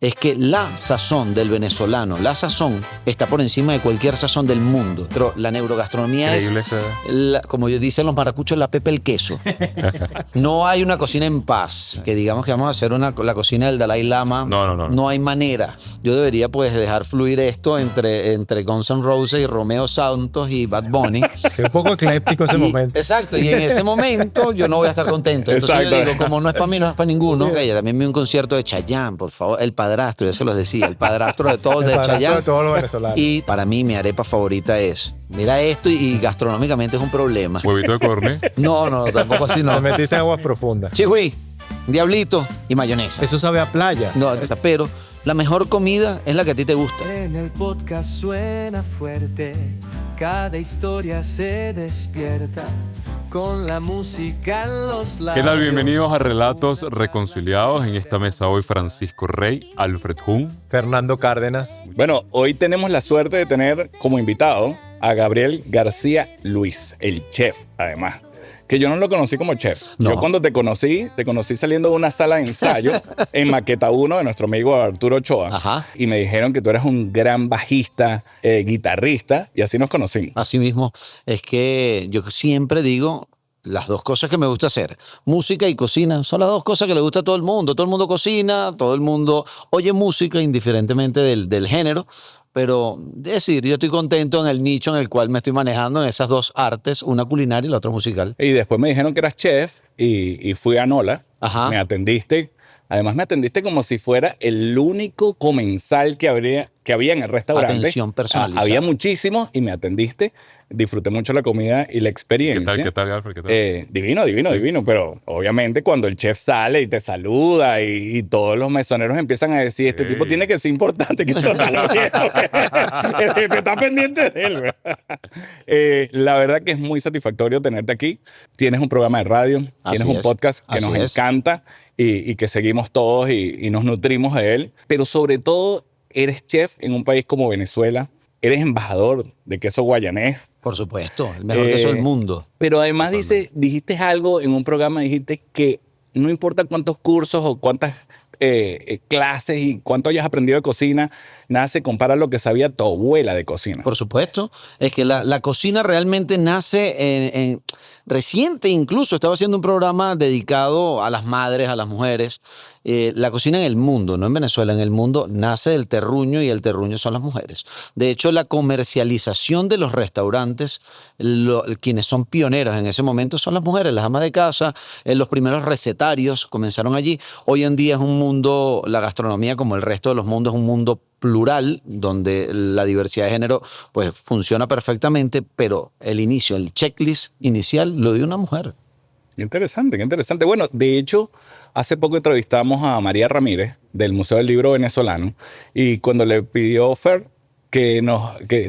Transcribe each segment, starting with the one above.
es que la sazón del venezolano, la sazón, está por encima de cualquier sazón del mundo. Pero la neurogastronomía Increíble es, como dicen los maracuchos, la pepa el queso. No hay una cocina en paz, que digamos que vamos a hacer la cocina del Dalai Lama. No. No hay manera. Yo debería pues dejar fluir esto entre Guns N' Roses y Romeo Santos y Bad Bunny. Es un poco ecléptico ese momento. Exacto, y en ese momento yo no voy a estar contento. Entonces yo digo, como no es para mí, no es para ninguno. Okay, también vi un concierto de Chayanne, por favor. El padrastro, yo se los decía, el padrastro de todos, de Chayanne. De todos los venezolanos. Y para mí mi arepa favorita es, mira esto, y gastronómicamente es un problema. Huevito de corne. No, tampoco así no. Te metiste en aguas profundas. Chihui, diablito y mayonesa. Eso sabe a playa. No, pero la mejor comida es la que a ti te gusta. En el podcast suena fuerte, cada historia se despierta con la música en los labios. ¿Qué tal? Bienvenidos a Relatos Reconciliados. En esta mesa hoy Francisco Rey, Alfred Jun, Fernando Cárdenas. Bueno, hoy tenemos la suerte de tener como invitado a Gabriel García Luis, el chef, además. Que yo no lo conocí como chef. No. Yo cuando te conocí saliendo de una sala de ensayo en Maqueta 1 de nuestro amigo Arturo Ochoa. Ajá. Y me dijeron que tú eres un gran bajista, guitarrista, y así nos conocimos. Así mismo, es que yo siempre digo las dos cosas que me gusta hacer, música y cocina, son las dos cosas que le gusta a todo el mundo. Todo el mundo cocina, todo el mundo oye música indiferentemente del género. Pero es decir, yo estoy contento en el nicho en el cual me estoy manejando en esas dos artes, una culinaria y la otra musical. Y después me dijeron que eras chef y fui a Nola. Ajá. Me atendiste. Además me atendiste como si fuera el único comensal que había en el restaurante. Atención personalizada. Había muchísimos y me atendiste. Disfruté mucho la comida y la experiencia. ¿Qué tal, Alfred? ¿Qué tal? Divino. Pero obviamente cuando el chef sale y te saluda y todos los mesoneros empiezan a decir, este tipo tiene que ser importante, que tratarlo bien. El jefe está pendiente de él. La verdad que es muy satisfactorio tenerte aquí. Tienes un programa de radio, tienes un podcast que nos encanta y que seguimos todos y nos nutrimos de él. Pero sobre todo, eres chef en un país como Venezuela. Eres embajador de queso guayanés. Por supuesto, el mejor queso del mundo. Pero además dijiste algo en un programa, dijiste que no importa cuántos cursos o cuántas clases y cuánto hayas aprendido de cocina, nada se compara a lo que sabía tu abuela de cocina. Por supuesto, es que la cocina realmente nace reciente. Incluso estaba haciendo un programa dedicado a las madres, a las mujeres. La cocina en el mundo, no en Venezuela, en el mundo nace del terruño y el terruño son las mujeres. De hecho, la comercialización de los restaurantes, quienes son pioneros en ese momento son las mujeres, las amas de casa. Los primeros recetarios comenzaron allí. Hoy en día es un mundo, la gastronomía como el resto de los mundos, es un mundo plural, donde la diversidad de género pues funciona perfectamente, pero el checklist inicial lo dio una mujer. Qué interesante. Bueno, de hecho, hace poco entrevistamos a María Ramírez del Museo del Libro Venezolano y cuando le pidió Fer que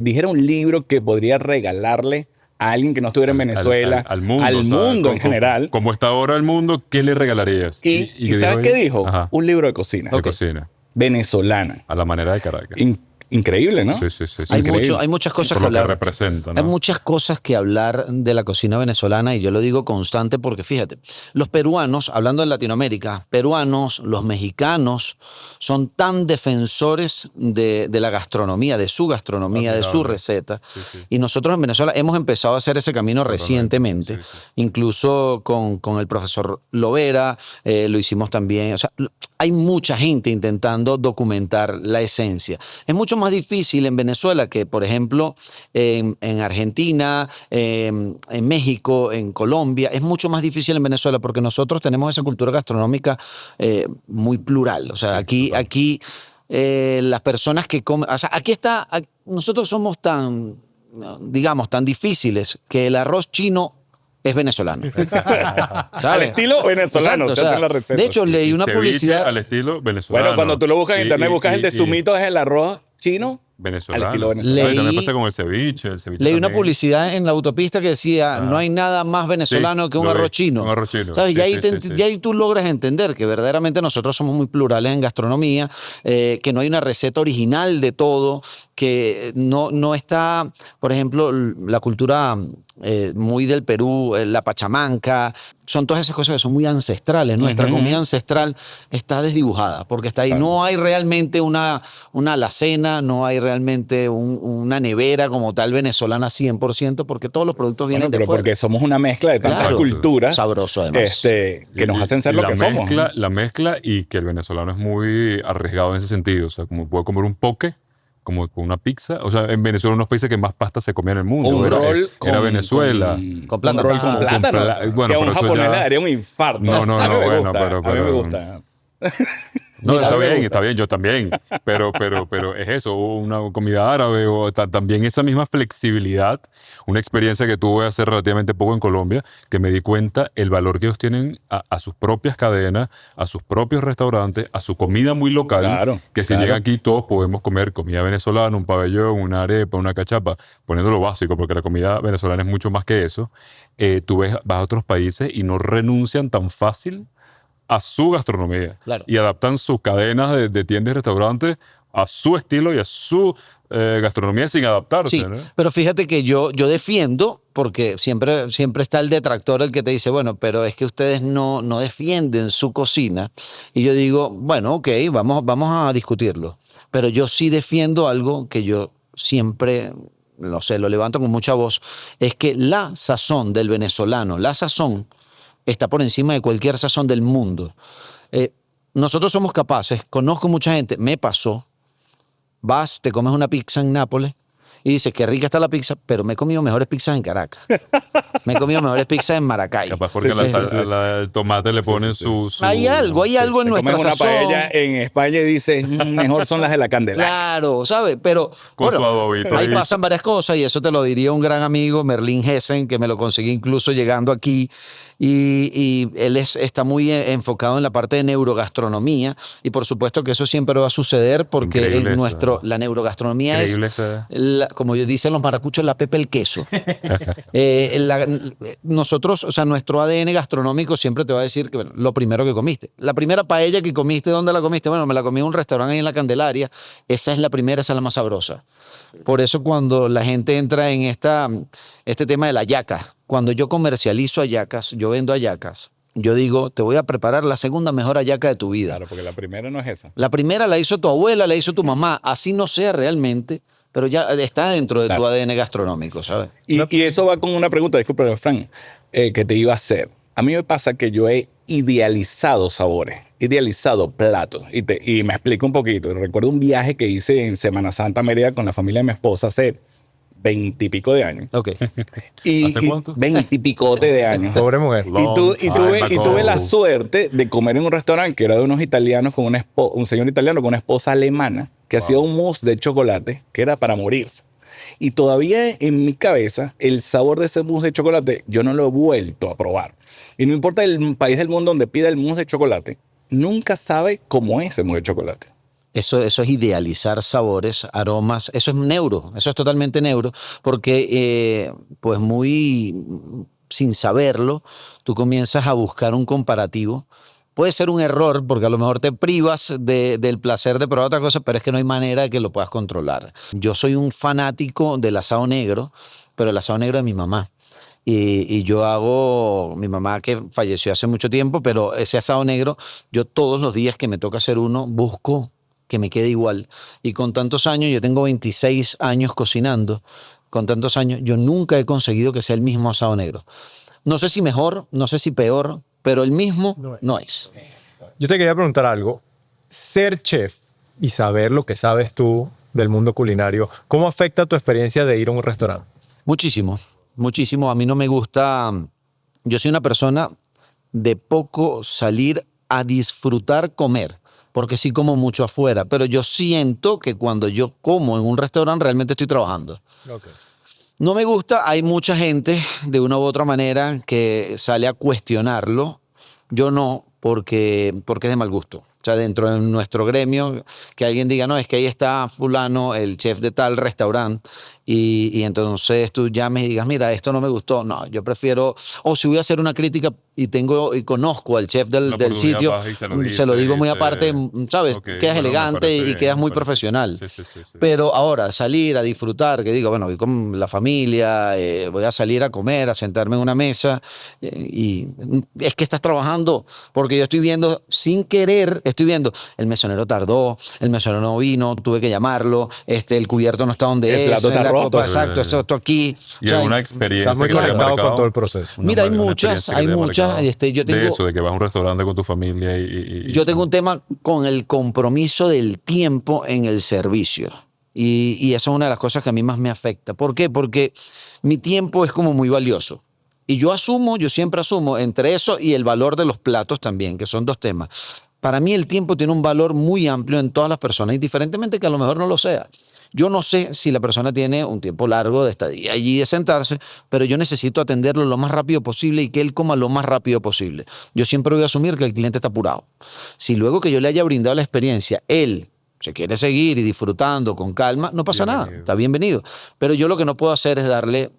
dijera un libro que podría regalarle a alguien que no estuviera en Venezuela, al mundo en general. Como está ahora el mundo, ¿qué le regalarías? ¿Y sabes qué dijo? Ajá. Un libro de cocina. De cocina. Venezolana. A la manera de Caracas. Increíble, ¿no? Sí. Hay muchas cosas que hablar. Por lo que representa, ¿no? Hay muchas cosas que hablar de la cocina venezolana y yo lo digo constante porque fíjate, los peruanos, hablando de Latinoamérica, los mexicanos son tan defensores de la gastronomía, de su gastronomía, de su receta. Sí. Y nosotros en Venezuela hemos empezado a hacer ese camino recientemente, Sí. incluso con el profesor Lovera, lo hicimos también. O sea, hay mucha gente intentando documentar la esencia. Es mucho más difícil en Venezuela que, por ejemplo, en Argentina, en México, en Colombia. Es mucho más difícil en Venezuela porque nosotros tenemos esa cultura gastronómica muy plural. O sea, aquí las personas que comen... O sea, nosotros somos tan difíciles que el arroz chino es venezolano. Al estilo venezolano. Exacto, se hacen las recetas. de hecho, leí una Ceviche publicidad. al estilo venezolano. Bueno, cuando tú lo buscas en internet, buscas el de Sumito, es el arroz chino. Venezolano. Al estilo venezolano. Y también pasa con el ceviche. Leí una también. publicidad en la autopista que decía, no hay nada más venezolano que un lo vi, arroz chino. un arroz chino. ¿Sabes? Sí, Y ahí tú logras entender que verdaderamente nosotros somos muy plurales en gastronomía, que no hay una receta original de todo, que no está, por ejemplo, la cultura muy del Perú, la pachamanca, son todas esas cosas que son muy ancestrales. Nuestra comida ancestral está desdibujada, porque está ahí. No hay realmente una alacena, no hay realmente una nevera como tal venezolana 100%, porque todos los productos vienen Bueno, pero de fuera. porque somos una mezcla de tantas Claro. culturas. Sabroso, además. Que nos hacen ser lo que somos. La mezcla y que el venezolano es muy arriesgado en ese sentido. O sea, como puede comer un poke, como una pizza. O sea, en Venezuela unos países que más pasta se comía en el mundo. Un rol era Venezuela. Con plátano. Un rol con plátano. Bueno, que a un pero eso japonés ya- le daría un infarto. No, a mí me bueno, gusta, pero- a mí me gusta. No, Mira, está a mí me bien, gusta. está bien, yo también. Pero es eso, una comida árabe o también esa misma flexibilidad, una experiencia que tuve hace relativamente poco en Colombia, que me di cuenta el valor que ellos tienen a sus propias cadenas, a sus propios restaurantes, a su comida muy local, Claro, que si claro. llegan aquí todos podemos comer comida venezolana, un pabellón, una arepa, una cachapa, poniendo lo básico, porque la comida venezolana es mucho más que eso. Tú vas a otros países y no renuncian tan fácil a su gastronomía. Claro. Y adaptan sus cadenas de tiendas y restaurantes a su estilo y a su gastronomía sin adaptarse. Sí, ¿no? pero fíjate que yo defiendo, porque siempre está el detractor, el que te dice, bueno, pero es que ustedes no defienden su cocina. Y yo digo, bueno, ok, vamos a discutirlo. Pero yo sí defiendo algo que yo siempre, no sé, lo levanto con mucha voz, es que la sazón del venezolano, la sazón está por encima de cualquier sazón del mundo. Nosotros somos capaces, conozco mucha gente, me pasó, vas, te comes una pizza en Nápoles y dices, qué rica está la pizza, pero me he comido mejores pizzas en Caracas. Me he comido mejores pizzas en Maracay. Capaz porque el tomate le ponen su... Hay algo en Te nuestra comes una sazón. paella en España y dices, mejor son las de la Candelaria. Claro, ¿sabes? Pero Con su adobito ahí ahí. pasan varias cosas y eso te lo diría un gran amigo, Merlín Hessen, que me lo conseguí incluso llegando aquí. Y él está muy enfocado en la parte de neurogastronomía y por supuesto que eso siempre va a suceder porque Increíble eso. la neurogastronomía Increíble es, ese- como dicen los maracuchos, la pepe el queso. Nosotros, o sea, nuestro ADN gastronómico siempre te va a decir que bueno, lo primero que comiste. La primera paella que comiste, ¿dónde la comiste? Bueno, me la comí en un restaurante ahí en la Candelaria. Esa es la primera, esa es la más sabrosa. Por eso cuando la gente entra en este tema de la yaca, cuando yo comercializo hallacas, yo vendo hallacas, yo digo, te voy a preparar la segunda mejor hallaca de tu vida. Claro, porque la primera no es esa. La primera la hizo tu abuela, la hizo tu mamá, así no sea realmente, pero ya está dentro de tu Claro. ADN gastronómico, ¿sabes? Y eso va con una pregunta, disculpe, Fran, que te iba a hacer. A mí me pasa que yo he idealizado sabores, idealizado platos. Y me explico un poquito. Recuerdo un viaje que hice en Semana Santa a Mérida con la familia de mi esposa hace 20 y pico de años. Ok. ¿Hace cuánto? 20 y picote de años. Pobre mujer. Long time Tuve la ago. suerte de comer en un restaurante que era de unos italianos con un señor italiano con una esposa alemana que hacía un mousse de chocolate que era para morirse. Y todavía en mi cabeza el sabor de ese mousse de chocolate yo no lo he vuelto a probar. Y no importa el país del mundo donde pida el mousse de chocolate, nunca sabe cómo es ese mousse de chocolate. Eso es idealizar sabores, aromas, eso es neuro, eso es totalmente neuro, porque pues muy sin saberlo, tú comienzas a buscar un comparativo. Puede ser un error porque a lo mejor te privas del placer de probar otra cosa, pero es que no hay manera de que lo puedas controlar. Yo soy un fanático del asado negro, pero el asado negro de mi mamá. Y yo hago, mi mamá que falleció hace mucho tiempo, pero ese asado negro, yo todos los días que me toca hacer uno, busco que me quede igual. Y con tantos años, yo tengo 26 años cocinando, con tantos años, yo nunca he conseguido que sea el mismo asado negro. No sé si mejor, no sé si peor, pero el mismo no es. Yo te quería preguntar algo. Ser chef y saber lo que sabes tú del mundo culinario, ¿cómo afecta tu experiencia de ir a un restaurante? Muchísimo, muchísimo. A mí no me gusta, yo soy una persona de poco salir a disfrutar comer, porque sí como mucho afuera, pero yo siento que cuando yo como en un restaurante realmente estoy trabajando. No me gusta, hay mucha gente de una u otra manera que sale a cuestionarlo. Yo no, porque es de mal gusto. O sea, dentro de nuestro gremio, que alguien diga, no, es que ahí está fulano, el chef de tal restaurante, y entonces tú llames y digas, mira, esto no me gustó. No, yo prefiero, o si voy a hacer una crítica, y conozco al chef del oportunidad sitio, vas y se lo digo muy dices, aparte, ¿sabes? ok, Quedas bueno, me elegante parece y bien, quedas muy me parece- profesional. Sí. Pero ahora, salir a disfrutar, que digo, bueno, voy con la familia, voy a salir a comer, a sentarme en una mesa, y es que estás trabajando, porque yo estoy viendo, sin querer, estoy viendo, el mesonero tardó, el mesonero no vino, tuve que llamarlo, el cubierto no está donde El es, plato está la roto. copa, exacto, esto aquí. Y O sea, alguna experiencia Estás muy que te haya conectado con marcado. todo el proceso. Mira, hay Una muchas, experiencia que te haya marcado. yo tengo... De eso, de que vas a un restaurante con tu familia y Yo tengo un tema con el compromiso del tiempo en el servicio. Y eso es una de las cosas que a mí más me afecta. ¿Por qué? Porque mi tiempo es como muy valioso. Y yo siempre asumo entre eso y el valor de los platos también, que son dos temas. Para mí el tiempo tiene un valor muy amplio en todas las personas, indiferentemente que a lo mejor no lo sea. Yo no sé si la persona tiene un tiempo largo de estadía allí, de sentarse, pero yo necesito atenderlo lo más rápido posible y que él coma lo más rápido posible. Yo siempre voy a asumir que el cliente está apurado. Si luego que yo le haya brindado la experiencia, él se quiere seguir y disfrutando con calma, no pasa nada, está bienvenido. Pero yo lo que no puedo hacer es darle,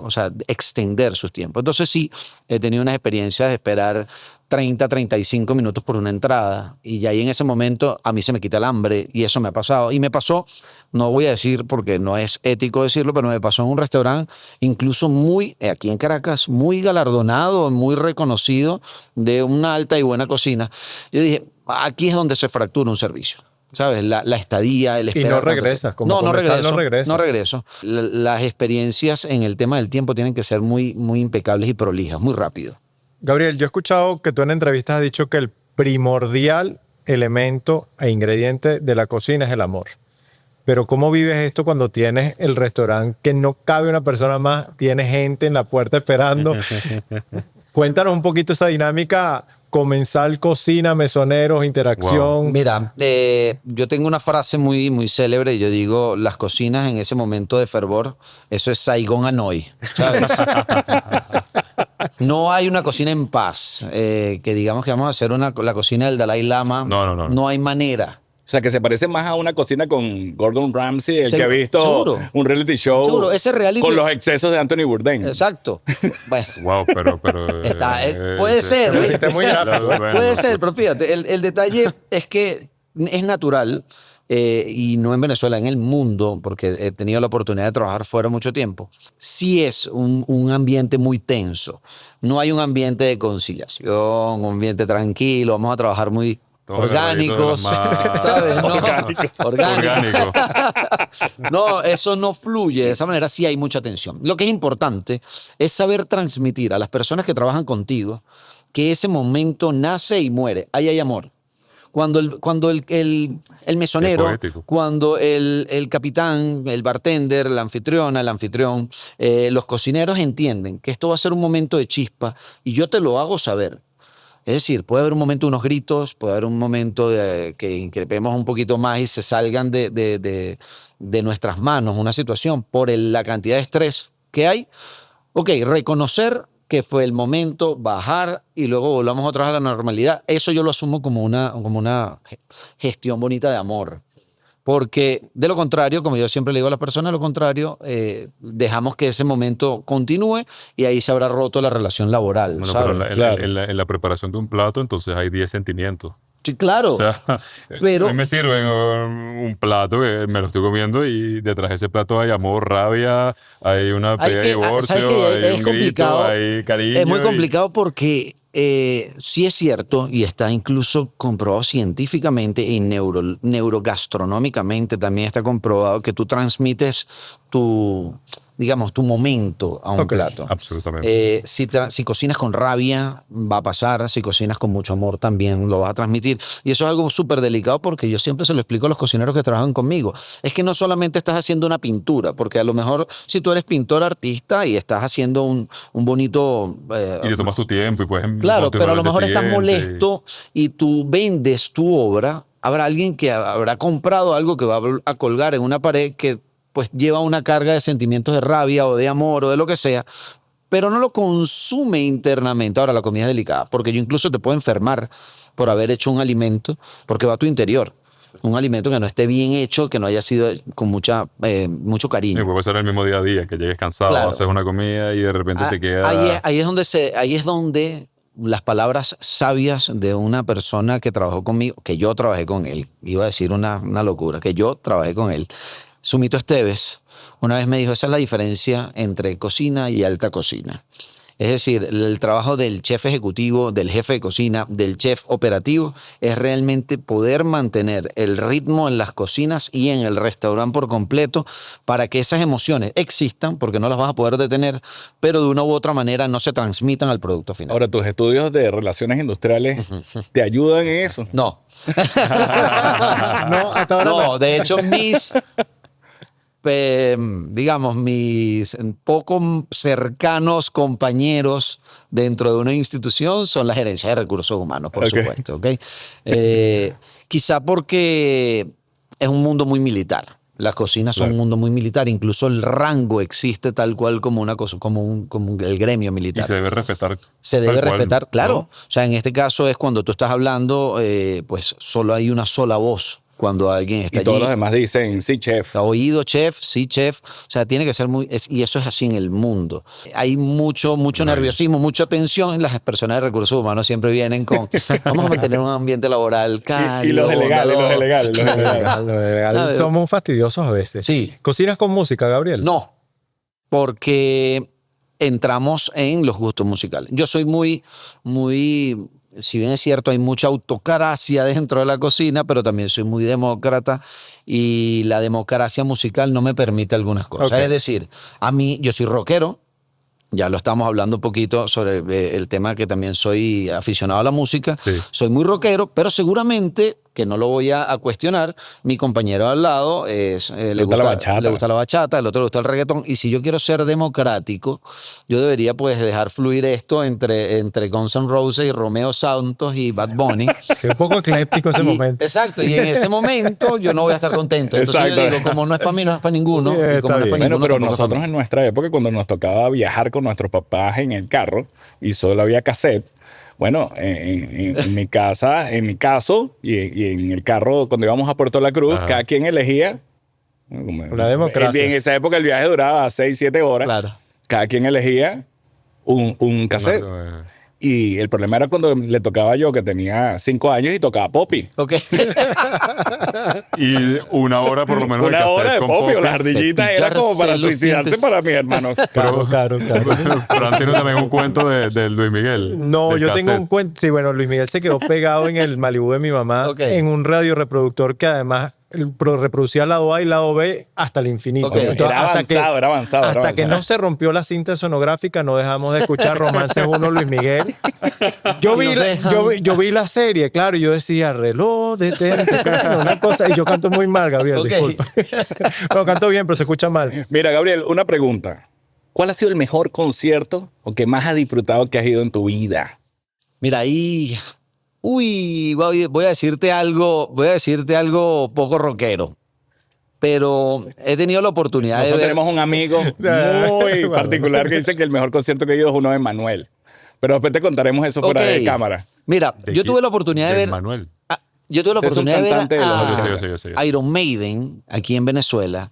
o sea, extender sus tiempos. Entonces sí, he tenido unas experiencias de esperar 30, 35 minutos por una entrada y ya ahí en ese momento a mí se me quita el hambre y eso me ha pasado. Y me pasó, no voy a decir porque no es ético decirlo, pero me pasó en un restaurante incluso aquí en Caracas, muy galardonado, muy reconocido, de una alta y buena cocina. Yo dije, aquí es donde se fractura un servicio. ¿Sabes? La estadía, el esperar. Y no tanto regresas, tiempo. como No comensal regreso. no regresas. No regreso. Las experiencias en el tema del tiempo tienen que ser muy, muy impecables y prolijas, muy rápido. Gabriel, yo he escuchado que tú en entrevistas has dicho que el primordial elemento e ingrediente de la cocina es el amor. Pero ¿cómo vives esto cuando tienes el restaurante que no cabe una persona más, tienes gente en la puerta esperando? Cuéntanos un poquito esa dinámica comensal, cocina, mesoneros, interacción. Mira, yo tengo una frase muy, muy célebre. Yo digo, las cocinas en ese momento de fervor, eso es Saigon Hanoi, ¿sabes? No hay una cocina en paz. Que digamos que vamos a hacer la cocina del Dalai Lama. No. No hay manera. O sea, que se parece más a una cocina con Gordon Ramsay, el que ha Seguro, visto seguro. un reality show Seguro, ese reality- con los excesos de Anthony Bourdain. Exacto. Bueno, Wow, pero puede ser. Te pusiste muy gráfico. Bueno, puede ser, pero fíjate, el detalle es que es natural, y no en Venezuela, en el mundo, porque he tenido la oportunidad de trabajar fuera mucho tiempo. Sí es un ambiente muy tenso. No hay un ambiente de conciliación, un ambiente tranquilo. Vamos a trabajar muy Todo orgánicos, agarradito de las manos. ¿sabes? No, Orgánicos. Orgánico. No, eso no fluye. De esa manera sí hay mucha tensión. Lo que es importante es saber transmitir a las personas que trabajan contigo que ese momento nace y muere. Ahí hay amor. Cuando el mesonero, Qué poético. cuando el capitán, el bartender, la anfitriona, el anfitrión, los cocineros entienden que esto va a ser un momento de chispa y yo te lo hago saber. Es decir, puede haber un momento de unos gritos, puede haber un momento de que increpemos un poquito más y se salgan de nuestras manos una situación por la cantidad de estrés que hay. Ok, reconocer que fue el momento, bajar y luego volvamos otra vez a la normalidad. Eso yo lo asumo como una gestión bonita de amor. Porque de lo contrario, como yo siempre le digo a las personas, de lo contrario, dejamos que ese momento continúe y ahí se habrá roto la relación laboral. Bueno, ¿sabes? pero en la preparación de un plato, entonces hay 10 sentimientos. Sí, claro. O sea, Pero- a mí me sirven un plato que me lo estoy comiendo y detrás de ese plato hay amor, rabia, hay una pelea de divorcio, ¿sabes qué? hay Es un complicado. grito, hay cariño. Es muy y- complicado porque sí es cierto y está incluso comprobado científicamente y neurogastronómicamente también está comprobado que tú transmites tu momento a un Ok, plato. absolutamente. Si cocinas con rabia, va a pasar. Si cocinas con mucho amor, también lo vas a transmitir. Y eso es algo súper delicado porque yo siempre se lo explico a los cocineros que trabajan conmigo. Es que no solamente estás haciendo una pintura, porque a lo mejor si tú eres pintor, artista y estás haciendo un bonito... Y te tomas tu tiempo y puedes Claro, continuar pero a lo al día mejor estás siguiente molesto y tú vendes tu obra. Habrá alguien que habrá comprado algo que va a colgar en una pared que pues lleva una carga de sentimientos de rabia o de amor o de lo que sea, pero no lo consume internamente. Ahora, la comida es delicada, porque yo incluso te puedo enfermar por haber hecho un alimento, porque va a tu interior. Un alimento que no esté bien hecho, que no haya sido con mucho Y cariño. puede ser el mismo día a día, que llegues cansado, Claro. haces una comida y de repente te queda... Ahí es donde las palabras sabias de una persona que trabajó conmigo, que yo trabajé con él. Iba a decir una locura, que yo trabajé con él. Sumito Esteves una vez me dijo, esa es la diferencia entre cocina y alta cocina. Es decir, el trabajo del chef ejecutivo, del jefe de cocina, del chef operativo, es realmente poder mantener el ritmo en las cocinas y en el restaurante por completo para que esas emociones existan, porque no las vas a poder detener, pero de una u otra manera no se transmitan al producto final. Ahora, tus estudios de relaciones industriales te ayudan en eso. No. No, hasta ahora No, de hecho digamos, mis poco cercanos compañeros dentro de una institución son la gerencia de recursos humanos, por supuesto. ¿Okay? Quizá porque es un mundo muy militar. Las cocinas son un mundo muy militar. Incluso el rango existe tal cual como una cosa, como el gremio militar. Y se debe respetar. Se debe tal cual, respetar, claro. ¿no? O sea, en este caso es cuando tú estás hablando, pues solo hay una sola voz cuando alguien está Y todos allí. los demás dicen, sí, chef. Oído, chef, sí, chef. O sea, tiene que ser y eso es así en el mundo. Hay mucho nerviosismo, mucha tensión. Las personas de recursos humanos siempre vienen con, vamos a mantener un ambiente laboral cálido. Y los de legales, los de legales, los de legales. Lo de legal. ¿Sabes? Somos fastidiosos a veces. Sí. ¿Cocinas con música, Gabriel? No, porque entramos en los gustos musicales. Yo soy muy, si bien es cierto, hay mucha autocracia dentro de la cocina, pero también soy muy demócrata y la democracia musical no me permite algunas cosas. Ok. Es decir, a mí, yo soy rockero, ya lo estamos hablando un poquito sobre el tema que también soy aficionado a la música. Sí. Soy muy rockero, pero seguramente, que no lo voy a cuestionar, mi compañero al lado le gusta la bachata. le gusta la bachata, el otro le gusta el reggaetón. Y si yo quiero ser democrático, yo debería pues dejar fluir esto entre Guns N' Roses y Romeo Santos y Bad Bunny. Que un poco ecléptico ese Y- momento. Exacto, y en ese momento yo no voy a estar contento. Entonces Exacto. yo digo, como no es para mí, no es para ninguno. Bien, Y como está no es para bien. Bueno, ninguno, pero tampoco es para nosotros mí. en nuestra época, cuando nos tocaba viajar con nuestros papás en el carro y solo había cassette, bueno, en mi casa, en mi caso, y en el carro cuando íbamos a Puerto La Cruz, Ajá. cada quien elegía. Una democracia. En esa época el viaje duraba 6, 7 horas. Claro. Cada quien elegía un cassette. Y el problema era cuando le tocaba yo, que tenía 5 años, y tocaba Poppy. Ok. Y una hora por lo menos Una hora de con Poppy o Poppy. las ardillitas era como para Los suicidarse dientes. para mi hermano. Claro. Fran tiene también un cuento de Luis Miguel. No, del yo tengo cassette. un cuento. Sí, bueno, Luis Miguel se quedó pegado en el Malibu de mi mamá, Ok. en un radio reproductor que además reproducía lado A y lado B hasta el infinito. Ok. Era avanzado, era avanzado. Hasta que no se rompió la cinta sonográfica, no dejamos de escuchar Romance 1 Luis Miguel. Yo vi, No sé. yo vi la serie, claro, y yo decía, reloj, detente, una cosa, y yo canto muy mal, Gabriel, Ok. disculpa. Bueno, canto bien, pero se escucha mal. Mira, Gabriel, una pregunta. ¿Cuál ha sido el mejor concierto o que más has disfrutado que has ido en tu vida? Mira, ahí. Uy, voy a decirte algo poco rockero. Pero he tenido la oportunidad de Nosotros ver. tenemos un amigo muy particular que dice que el mejor concierto que ha ido es uno de Manuel. Pero después te contaremos eso fuera Ok. de cámara. Mira, yo tuve la oportunidad de ver. Manuel. Yo tuve la Ese es un oportunidad de ver cantante de los a 80. Yo sé. Iron Maiden aquí en Venezuela.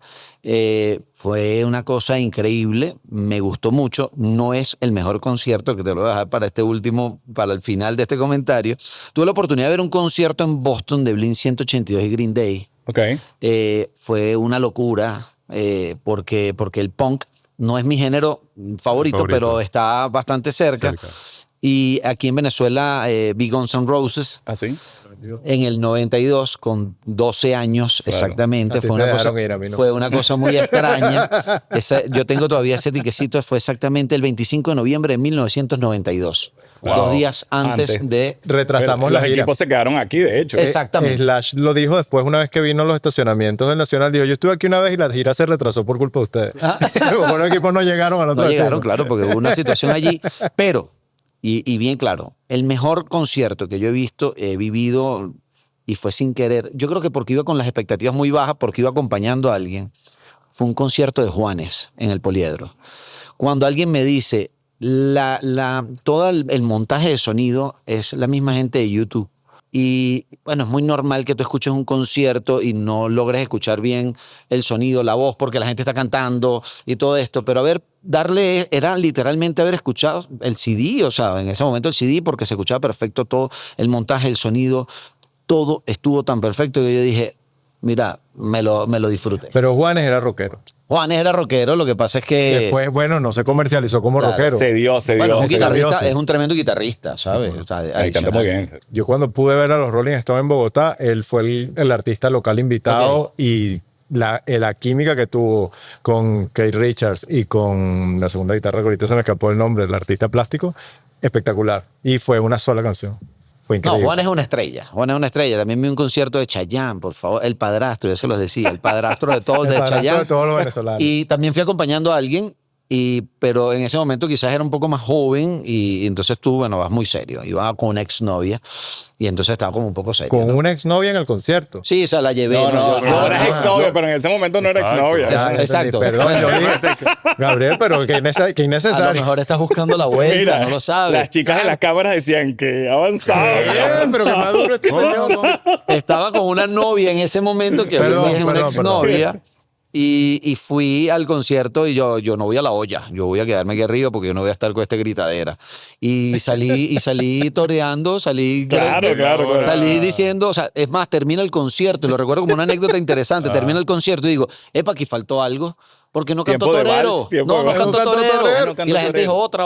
Fue una cosa increíble, me gustó mucho. No es el mejor concierto, que te lo voy a dejar para para el final de este comentario. Tuve la oportunidad de ver un concierto en Boston de Blink-182 y Green Day. Ok. Fue una locura porque el punk no es mi género favorito, pero está bastante cerca. Y aquí en Venezuela vi Guns N' Roses ¿Así? en el 92 con 12 años Claro. exactamente. A ti Fue te una, cosa, dejaron ir, a mí no. fue una cosa muy extraña. Yo tengo todavía ese tiquecito. Fue exactamente el 25 de noviembre de 1992. Wow. 2 días antes Antes. de... Retrasamos Los la gira. equipos se quedaron aquí, de hecho. Exactamente. Slash lo dijo después, una vez que vino a los estacionamientos del Nacional, dijo, yo estuve aquí una vez y la gira se retrasó por culpa de ustedes. Como los equipos no llegaron a la otra No vez. llegaron, claro, porque hubo una situación allí. Pero, y bien claro, el mejor concierto que yo he visto, he vivido, y fue sin querer, yo creo que porque iba con las expectativas muy bajas, porque iba acompañando a alguien, fue un concierto de Juanes en el Poliedro. Cuando alguien me dice, todo el montaje de sonido es la misma gente de YouTube. Y bueno, es muy normal que tú escuches un concierto y no logres escuchar bien el sonido, la voz, porque la gente está cantando y todo esto. Pero era literalmente haber escuchado el CD, o sea, en ese momento el CD, porque se escuchaba perfecto todo, el montaje, el sonido, todo estuvo tan perfecto que yo dije, mira, me lo disfruté. Pero Juanes era rockero. Juanes era rockero, lo que pasa es que... Después, bueno, no se comercializó como Claro, rockero. Se dio. Bueno, es un se dio, guitarrista, sí. es un tremendo guitarrista, ¿sabes? O sea, Ahí canta muy bien. Yo cuando pude ver a los Rolling Stones en Bogotá, él fue el artista local invitado Ok. y la química que tuvo con Keith Richards y con la segunda guitarra, que ahorita se me escapó el nombre, el artista plástico, espectacular. Y fue una sola canción. Fue No, increíble. Juan es una estrella. Juan es una estrella. También vi un concierto de Chayanne, por favor. El padrastro, yo se los decía. El padrastro de todos, El de padrastro Chayanne. de todos los venezolanos. Y también fui acompañando a alguien, pero en ese momento quizás era un poco más joven y entonces tú, bueno, vas muy serio. Iba con una exnovia y entonces estaba como un poco serio. Con ¿no? una exnovia en el concierto. Sí, o sea, la llevé. No, no, Yo- no, yo- eras exnovio, pero en ese momento no era Exacto. exnovia. Ya, exacto. Perdón, yo dije, Gabriel, pero que a lo innecesario. mejor estás buscando la vuelta, Mira, no lo sabes. las chicas de las cámaras decían que avanzado. Bien, pero que maduro este señor. Estaba con una novia en ese momento que Perdón, hoy es una perdón, exnovia. Y fui al concierto y yo no voy a la olla, yo voy a quedarme aquí arriba porque yo no voy a estar con esta gritadera. Y salí toreando, Claro. salí diciendo, o sea, es más, termina el concierto, y lo recuerdo como una anécdota interesante, termina el concierto y digo, epa, aquí faltó algo. Porque no cantó Tiempo de torero. vals, tiempo No, de no vals. cantó No cantó torero. torero. No cantó Y la gente torero. dijo otra.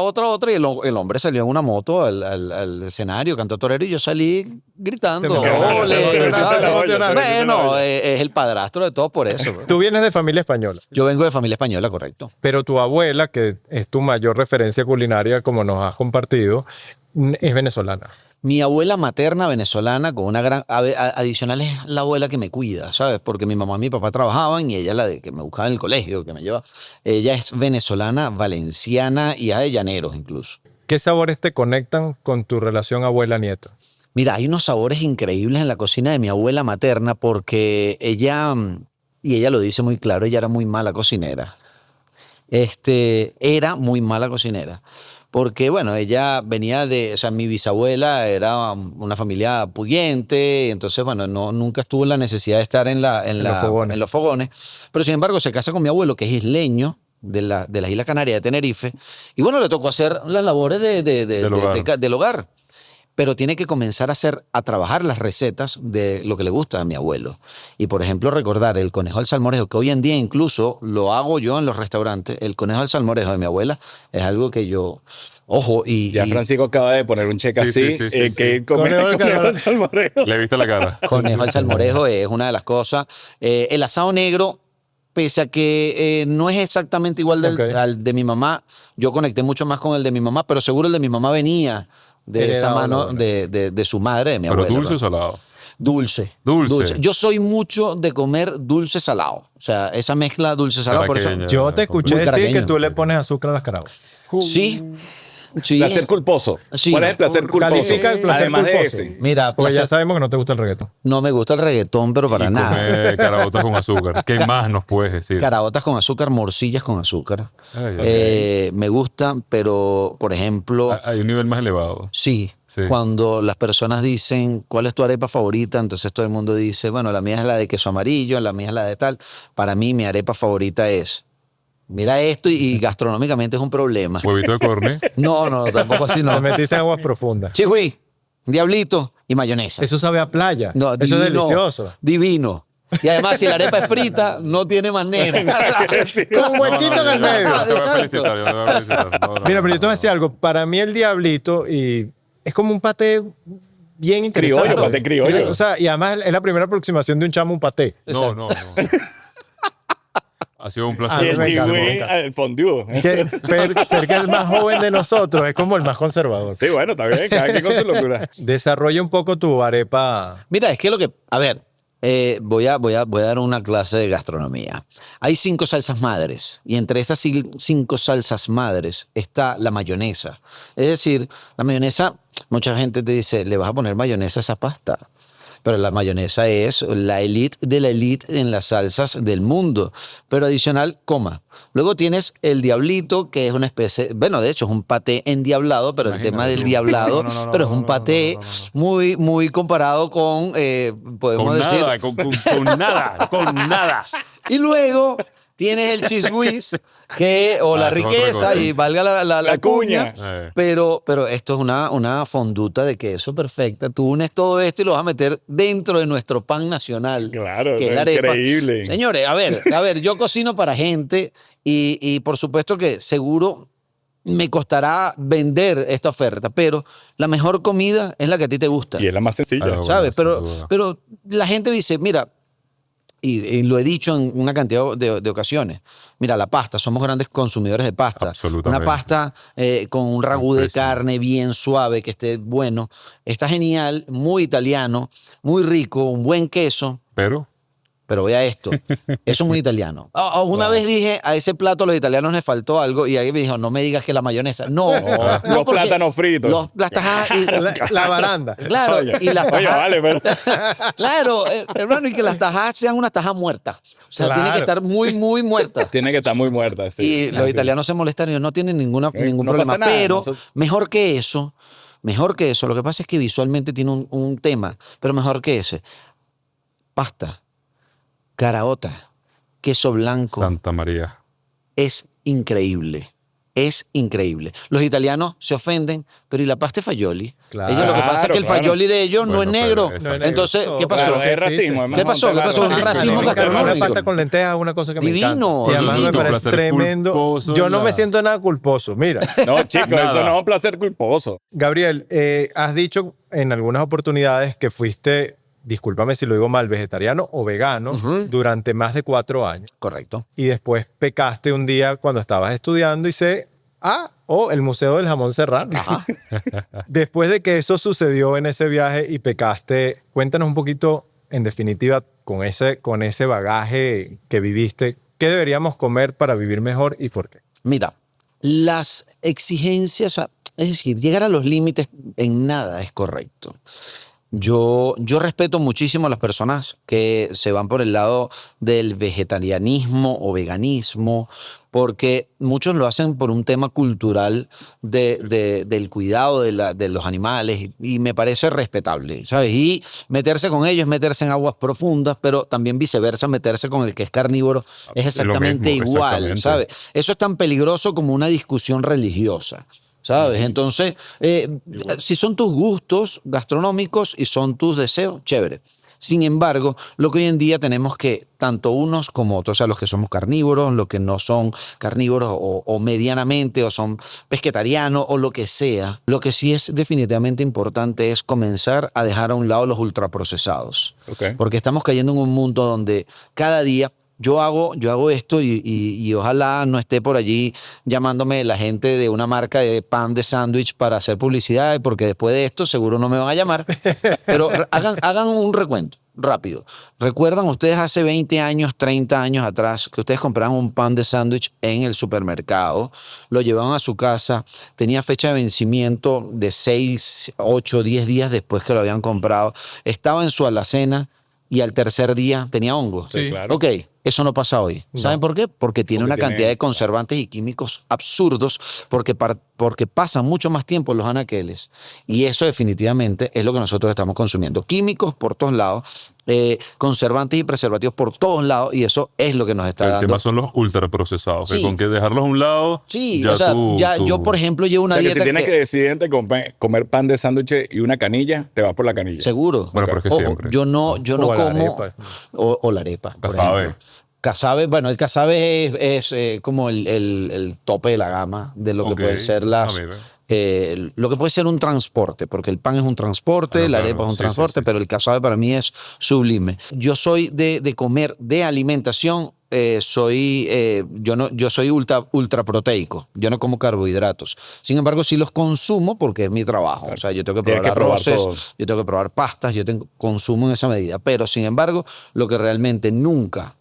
Y el hombre salió en una moto al escenario, cantó torero y yo salí gritando. Te emocionaste, "Ole", te emocionaste, ¿sabes? te emocionaste. Bueno, es el padrastro de todos por eso. Tú vienes de familia española, Yo vengo de familia española, correcto. pero tu abuela, que es tu mayor referencia culinaria, como nos has compartido, es venezolana. Mi abuela materna venezolana, con una gran. Adicional es la abuela que me cuida, ¿sabes? Porque mi mamá y mi papá trabajaban y ella, la de que me buscaba en el colegio, que me lleva. Ella es venezolana, valenciana y de llaneros incluso. ¿Qué sabores te conectan con tu relación abuela-nieto? Mira, hay unos sabores increíbles en la cocina de mi abuela materna porque ella, y ella lo dice muy claro, ella era muy mala cocinera. Era muy mala cocinera. Porque, bueno, ella venía o sea, mi bisabuela era una familia pudiente, entonces, bueno, nunca estuvo en la necesidad de estar en los fogones. Pero, sin embargo, se casa con mi abuelo, que es isleño, de las Islas Canarias, de Tenerife, y bueno, le tocó hacer las labores del hogar. Pero tiene que comenzar a trabajar las recetas de lo que le gusta a mi abuelo. Y, por ejemplo, recordar el conejo al salmorejo, que hoy en día incluso lo hago yo en los restaurantes. El conejo al salmorejo de mi abuela es algo que yo... Ojo, Ya Francisco acaba de poner un cheque Sí, así. sí, sí, sí, que sí. Conejo al conejo al salmorejo. Le viste la cara. conejo al salmorejo es una de las cosas. El asado negro, pese a que no es exactamente igual Ok. al de mi mamá, yo conecté mucho más con el de mi mamá, pero seguro el de mi mamá venía de esa Heredado, mano ¿no? de su madre, de mi Pero abuela. dulce o ¿no? salado. Dulce. Dulce. Yo soy mucho de comer dulce salado. O sea, esa mezcla dulce salado. Por eso. Caraqueña. Yo te escuché Muy decir que caraqueño. tú le pones azúcar a las caraotas. Sí. Sí. Placer culposo. Sí. ¿Cuál es el placer culposo? Califica el placer Además de culposo. ese. Mira, Porque ya placer- sabemos que no te gusta el reggaetón. no me gusta el reggaetón, pero para Y nada. comer caraotas con azúcar. ¿Qué más nos puedes decir? Caraotas con azúcar, morcillas con azúcar. Ay, ay, Me gustan, pero, por ejemplo, Hay un nivel más elevado. sí, Sí. cuando las personas dicen, ¿cuál es tu arepa favorita? Entonces todo el mundo dice, bueno, la mía es la de queso amarillo, la mía es la de tal. Para mí, mi arepa favorita es, mira esto, y gastronómicamente es un problema. Huevito de corne. No, tampoco así, no. Te metiste en aguas profundas. Chihui, diablito y mayonesa. Eso sabe a playa. No, Eso es delicioso. Divino. Y además, si la arepa es frita, no tiene manera. Con un huequito en el medio. No, te voy a Exacto. felicitar. Yo te voy a felicitar. No, Mira, pero yo te voy a decir algo. Para mí el diablito es como un paté bien interesante. Criollo, paté criollo. O sea, y además es la primera aproximación de un chamo a un paté. no. Ha sido un Y placer. el me encanta, me chigüí, encanta. el fondue. Que Fer, que el más joven de nosotros es como el más conservador. Sí, bueno, está bien. Cada quien con su locura. Desarrolla un poco tu arepa. Mira, es que a ver, voy a dar una clase de gastronomía. Hay 5 salsas madres y entre esas 5 salsas madres está la mayonesa. Es decir, la mayonesa, mucha gente te dice, ¿le vas a poner mayonesa a esa pasta? pero la mayonesa es la elite de la elite en las salsas del mundo. Pero adicional, coma. Luego tienes el diablito, que es una especie, bueno, de hecho es un paté endiablado, pero el tema del diablado, pero es un paté muy, muy comparado con, podemos Con decir, nada, con nada. y luego tienes el cheese whiz, o la eso es otra riqueza, cosa. y valga la cuña. cuña. Pero esto es una fonduta de queso perfecta. Tú unes todo esto y lo vas a meter dentro de nuestro pan nacional. Claro, que es la arepa. increíble. Señores, a ver, yo cocino para gente y por supuesto que seguro me costará vender esta oferta, pero la mejor comida es la que a ti te gusta. Y es la más sencilla. Claro. ¿Sabes? Bueno, sin duda. Pero la gente dice, mira, y lo he dicho en una cantidad de ocasiones, mira, la pasta, somos grandes consumidores de pasta. Absolutamente. Una pasta con un ragú de Impresionante. carne bien suave, que esté bueno, está genial, muy italiano, muy rico, un buen queso. Pero Pero vea esto, eso es muy italiano. Una vez dije, a ese plato a los italianos les faltó algo y ahí me dijo, no me digas que la mayonesa. No, Los porque plátanos fritos. las tajadas y- La baranda. claro, Oye, y las oye, tajadas, vale, pero claro, hermano, y que las tajadas sean unas tajas muertas. O sea, tiene que Claro. estar muy, muy muertas. tiene que estar muy muerta. Sí. Y los italianos se molestan y no tienen ningún no problema. pasa nada, Pero nosotros- mejor que eso, lo que pasa es que visualmente tiene un tema, pero mejor que ese. Pasta, caraota, queso blanco, Santa María. es increíble. Es increíble. Los italianos se ofenden, pero ¿y la pasta de fagioli? Claro. Ellos lo que pasa es que el Claro. fagioli de ellos no es Bueno, pero negro. exacto. No es negro. Entonces, ¿qué pasó? Claro, es Sí, racismo. sí. además, ¿Qué pasó? no, ¿Qué pasó? claro, Un sí, racismo claro. gastronómico. Una pasta con lentejas es una cosa que Divino, me encanta. Y además divino. me parece Placer tremendo. culposo Yo en no la- me siento nada culposo. Mira, No, chicos, Nada. eso no es un placer culposo. Gabriel, has dicho en algunas oportunidades que fuiste, discúlpame si lo digo mal, vegetariano o vegano durante más de 4 años. Correcto. Y después pecaste un día cuando estabas estudiando y el Museo del Jamón Serrano. Después de que eso sucedió en ese viaje y pecaste, cuéntanos un poquito, en definitiva, con ese bagaje que viviste, ¿qué deberíamos comer para vivir mejor y por qué? Mira, las exigencias, es decir, llegar a los límites en nada es correcto. Yo respeto muchísimo a las personas que se van por el lado del vegetarianismo o veganismo, porque muchos lo hacen por un tema cultural del cuidado de los animales y me parece respetable, ¿sabes? Y meterse con ellos, meterse en aguas profundas, pero también viceversa, meterse con el que es carnívoro es exactamente mismo, igual, exactamente. ¿sabes? Eso es tan peligroso como una discusión religiosa. ¿Sabes? Entonces, si son tus gustos gastronómicos y son tus deseos, chévere. Sin embargo, lo que hoy en día tenemos que, tanto unos como otros, o sea, los que somos carnívoros, los que no son carnívoros o medianamente, o son pesquetarianos o lo que sea, lo que sí es definitivamente importante es comenzar a dejar a un lado los ultraprocesados. Ok. Porque estamos cayendo en un mundo donde cada día yo hago esto y ojalá no esté por allí llamándome la gente de una marca de pan de sándwich para hacer publicidad, porque después de esto seguro no me van a llamar. Pero hagan un recuento rápido. ¿Recuerdan ustedes hace 20 años, 30 años atrás que ustedes compraban un pan de sándwich en el supermercado, lo llevaban a su casa, tenía fecha de vencimiento de 6, 8, 10 días después que lo habían comprado, estaba en su alacena y al tercer día tenía hongos? Sí, claro. Ok, eso no pasa hoy. ¿Saben por qué? Porque tiene una cantidad de conservantes y químicos absurdos, porque pasan mucho más tiempo en los anaqueles. Y eso definitivamente es lo que nosotros estamos consumiendo. Químicos por todos lados, conservantes y preservativos por todos lados, y eso es lo que nos está El dando. tema son los ultraprocesados. Sí. Que con que dejarlos a un lado. Sí, ya o sea, tú- yo por ejemplo llevo O una sea, que dieta si tienes que decidir entre comer pan de sándwich y una canilla, te vas por la canilla. Seguro. Bueno, pero es que Ojo, siempre. yo no O como... la arepa. O la arepa, por Casabe. ejemplo. Casabe, bueno, el casabe es como el tope de la gama de lo que Ok. puede ser Mira. lo que puede ser un transporte, porque el pan es un transporte, Ah, no, la claro. arepa es un Sí, transporte, sí, sí. pero el casabe para mí es sublime. Yo soy de comer, de alimentación, yo soy ultra proteico, yo no como carbohidratos. Sin embargo, sí los consumo porque es mi trabajo. O sea, yo tengo que Tienes probar que probar arroces, todo. yo tengo que probar pastas, consumo en esa medida. Pero sin embargo, lo que realmente nunca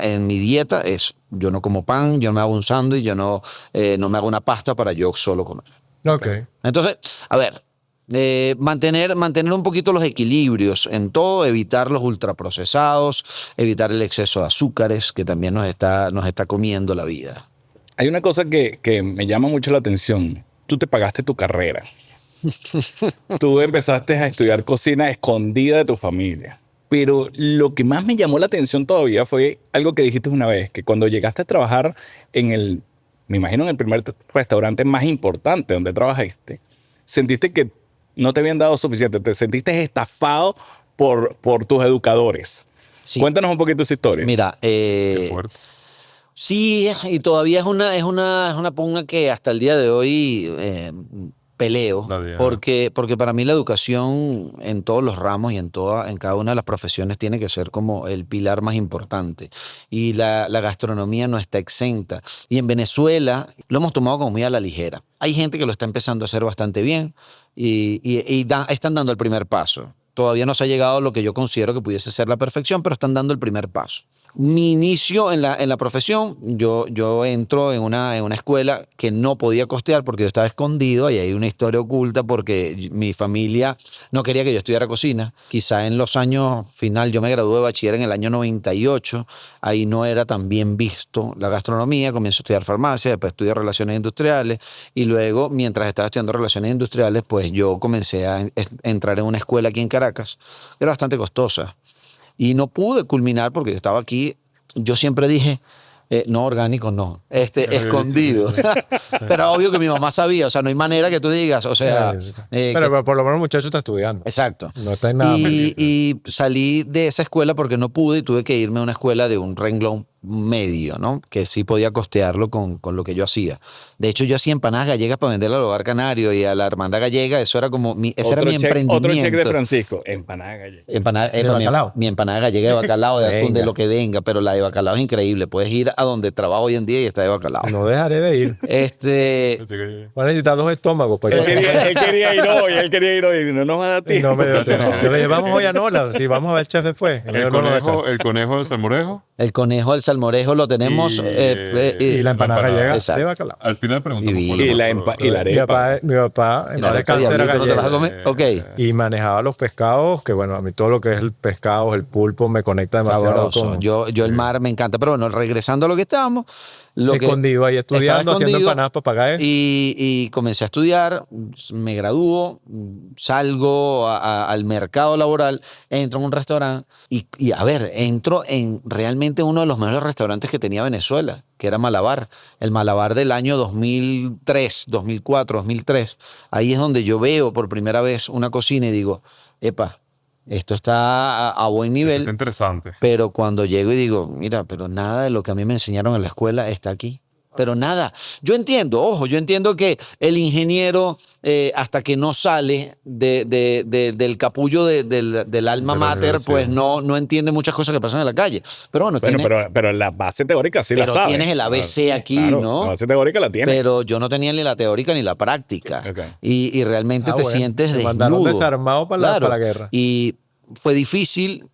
en mi dieta es, yo no como pan, yo no me hago un sándwich, yo no me hago una pasta para yo solo comer. Ok. Entonces, a ver, Mantener un poquito los equilibrios en todo, evitar los ultraprocesados, evitar el exceso de azúcares que también nos está comiendo la vida. Hay una cosa que me llama mucho la atención. Tú te pagaste tu carrera. Tú empezaste a estudiar cocina escondida de tu familia. Pero lo que más me llamó la atención todavía fue algo que dijiste una vez, que cuando llegaste a trabajar me imagino en el primer restaurante más importante donde trabajaste, sentiste que no te habían dado suficiente, te sentiste estafado por tus educadores. Sí. Cuéntanos un poquito esa historia. Mira, Qué fuerte. sí, y todavía es una pugna que hasta el día de hoy peleo, Nadie, porque para mí la educación en todos los ramos y en cada una de las profesiones tiene que ser como el pilar más importante. Y la gastronomía no está exenta. Y en Venezuela lo hemos tomado como muy a la ligera. Hay gente que lo está empezando a hacer bastante bien y están dando el primer paso. Todavía no se ha llegado a lo que yo considero que pudiese ser la perfección, pero están dando el primer paso. Mi inicio en la profesión, yo entro en una escuela que no podía costear porque yo estaba escondido y hay una historia oculta porque mi familia no quería que yo estudiara cocina. Quizá en los años final, yo me gradué de bachiller en el año 98, ahí no era tan bien visto la gastronomía, comienzo a estudiar farmacia, después estudié relaciones industriales y luego, mientras estaba estudiando relaciones industriales, pues yo comencé a entrar en una escuela aquí en Caracas, era bastante costosa. Y no pude culminar porque yo estaba aquí. Yo siempre dije, no orgánico, no. Escondido. Pero obvio que mi mamá sabía. O sea, no hay manera que tú digas. O sea. Pero por lo menos el muchacho está estudiando. Exacto. No está en nada. Y salí de esa escuela porque no pude y tuve que irme a una escuela de un renglón medio, ¿no? Que sí podía costearlo con lo que yo hacía. De hecho, yo hacía empanadas gallegas para venderle al Hogar Canario y a la Hermandad Gallega. Eso era como ese era mi emprendimiento. Otro cheque de Francisco. Empanada gallega. ¿De bacalao? Mi empanada gallega de bacalao, de atún, de lo que venga, pero la de bacalao es increíble. Puedes ir a donde trabajo hoy en día y está de bacalao. No dejaré de ir. Así que- Voy a necesitar 2 estómagos. Para Él quería ir hoy. No nos va a dar tiempo. No me dio tiempo. Yo le llevamos hoy a Nola. Si vamos a ver el chef después. El conejo del salmorejo. El conejo del salmorejo lo tenemos. Y la empanada gallega Exacto. de bacalao. Al final preguntamos Y por Y el- la arepa. Mi papá en La paz arepa descanse, era diablito, ¿no te la vas a gallego. comer? Ok. Y manejaba los pescados, que bueno, a mí todo lo que es el pescado, el pulpo, me conecta demasiado Sabroso. con... Yo el mar me encanta. Pero bueno, regresando a lo que estábamos. Escondido ahí estudiando, haciendo empanadas para pagar eso. Y comencé a estudiar, me gradúo, salgo al mercado laboral, entro en un restaurante y a ver, entro en realmente uno de los mejores restaurantes que tenía Venezuela, que era Malabar. El Malabar del año 2003, 2004, 2003. Ahí es donde yo veo por primera vez una cocina y digo, epa, esto está a buen nivel. Está interesante. Pero cuando llego y digo, mira, pero nada de lo que a mí me enseñaron en la escuela está aquí. Pero nada. Yo entiendo que el ingeniero, hasta que no sale del capullo del alma De la mater, universidad. pues no entiende muchas cosas que pasan en la calle. Pero bueno, Pero la base teórica sí la pero sabes. tienes el ABC aquí, Claro, ¿no? La base teórica la tienes. Pero yo no tenía ni la teórica ni la práctica. Ok. Y realmente te Bueno, sientes te desnudo. mandaron desarmado para la guerra. Y fue difícil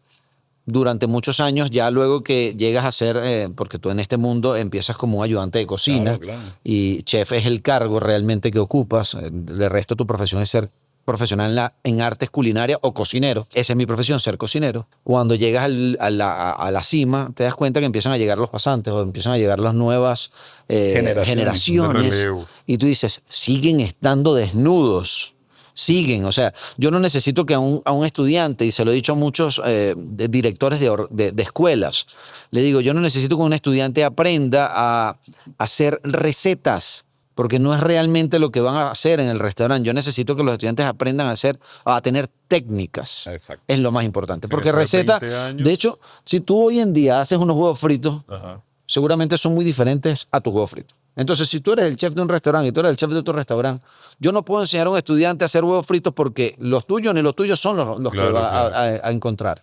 durante muchos años, ya luego que llegas a ser, porque tú en este mundo empiezas como un ayudante de cocina Claro. y chef es el cargo realmente que ocupas. El resto de tu profesión es ser profesional en artes culinarias o cocinero. Esa es mi profesión, ser cocinero. Cuando llegas a la cima, te das cuenta que empiezan a llegar los pasantes o empiezan a llegar las nuevas generaciones. De relevo. Y tú dices, siguen estando desnudos. Siguen, o sea, yo no necesito que a un estudiante, y se lo he dicho a muchos directores de escuelas, le digo, yo no necesito que un estudiante aprenda a hacer recetas, porque no es realmente lo que van a hacer en el restaurante. Yo necesito que los estudiantes aprendan a tener técnicas. Exacto. Es lo más importante, Sí, porque después de receta, 20 años. de hecho, si tú hoy en día haces unos huevos fritos, Ajá. seguramente son muy diferentes a tus huevos fritos. Entonces, si tú eres el chef de un restaurante y tú eres el chef de otro restaurante, yo no puedo enseñar a un estudiante a hacer huevos fritos porque los tuyos ni los tuyos son los Claro, que va claro. a encontrar.